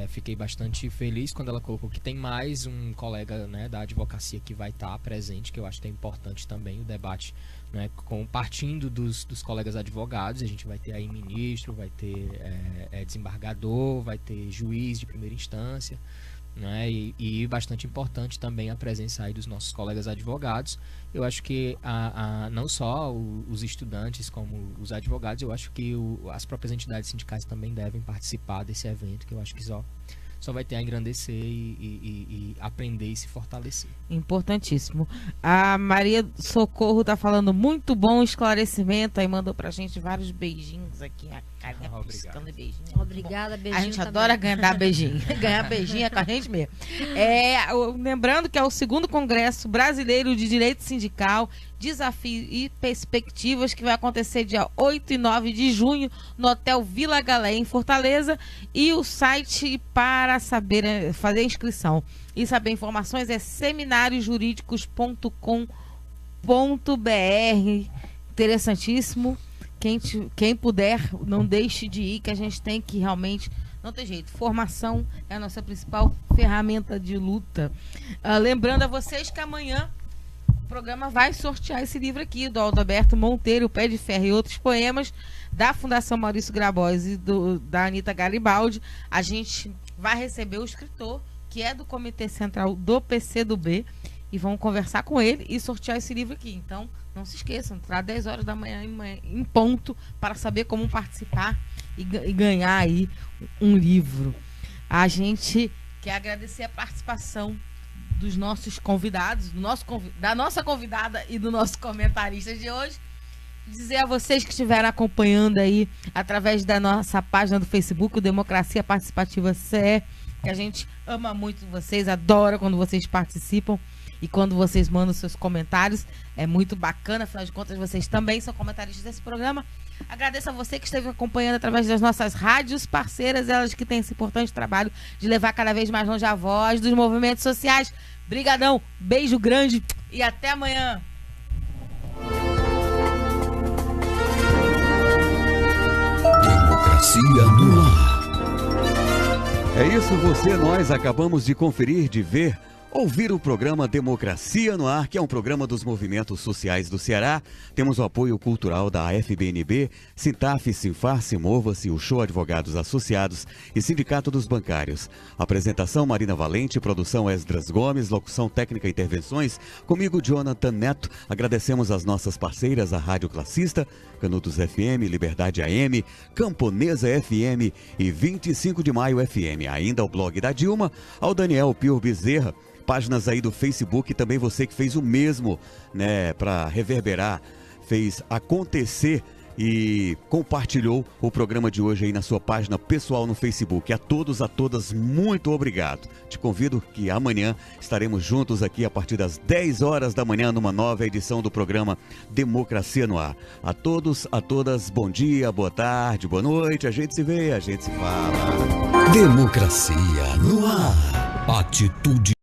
fiquei bastante feliz quando ela colocou que tem mais um colega, né, da advocacia que vai estar presente, que eu acho que é importante também o debate, né, partindo dos colegas advogados. A gente vai ter aí ministro, vai ter desembargador, vai ter juiz de primeira instância, né, e bastante importante também a presença aí dos nossos colegas advogados. Eu acho que não só os estudantes como os advogados, eu acho que as próprias entidades sindicais também devem participar desse evento, que eu acho que só vai ter a engrandecer e aprender e se fortalecer. Importantíssimo. A Maria Socorro tá falando muito bom esclarecimento, aí mandou pra gente vários beijinhos aqui, a carinha piscando e beijinho. Obrigada, beijinho. A gente também. adora dar beijinho. Ganhar beijinho é com a gente mesmo. Lembrando que é o 2º Congresso Brasileiro de Direito Sindical, Desafio e Perspectivas, que vai acontecer dia 8 e 9 de junho no Hotel Vila Galé, em Fortaleza. E o site para saber fazer inscrição e saber informações é seminariosjurídicos.com.br. Interessantíssimo. Quem puder, não deixe de ir, que a gente tem que realmente... Não tem jeito. Formação é a nossa principal ferramenta de luta. Lembrando a vocês que amanhã o programa vai sortear esse livro aqui, do Aldoberto Monteiro, O Pé de Ferro e Outros Poemas, da Fundação Maurício Grabois e da Anitta Garibaldi. A gente vai receber o escritor, que é do Comitê Central do PCdoB, e vamos conversar com ele e sortear esse livro aqui. Então, não se esqueçam, entrar 10 horas da manhã em ponto para saber como participar e ganhar aí um livro. A gente quer agradecer a participação dos nossos convidados, da nossa convidada e do nosso comentarista de hoje. Dizer a vocês que estiveram acompanhando aí através da nossa página do Facebook, o Democracia Participativa CE, que a gente ama muito vocês, adora quando vocês participam e quando vocês mandam seus comentários. É muito bacana, afinal de contas vocês também são comentaristas desse programa. Agradeço a você que esteve acompanhando através das nossas rádios parceiras, elas que têm esse importante trabalho de levar cada vez mais longe a voz dos movimentos sociais. Brigadão, beijo grande e até amanhã. Democracia no ar. É isso, nós acabamos de conferir, de ver, ouvir o programa Democracia no Ar, que é um programa dos movimentos sociais do Ceará. Temos o apoio cultural da FBNB, Sintaf, Sinfar, Simova-se, o Show Advogados Associados e Sindicato dos Bancários. Apresentação Marina Valente, produção Esdras Gomes, locução técnica e intervenções, comigo Jonathan Neto. Agradecemos as nossas parceiras, a Rádio Classista, Canudos FM, Liberdade AM, Camponesa FM e 25 de Maio FM. Ainda o blog da Dilma, ao Daniel Pio Bezerra, páginas aí do Facebook, também você que fez o mesmo, né, para reverberar, fez acontecer e compartilhou o programa de hoje aí na sua página pessoal no Facebook. A todos, a todas, muito obrigado. Te convido que amanhã estaremos juntos aqui a partir das 10 horas da manhã numa nova edição do programa Democracia no Ar. A todos, a todas, bom dia, boa tarde, boa noite. A gente se vê, a gente se fala. Democracia no ar. Atitude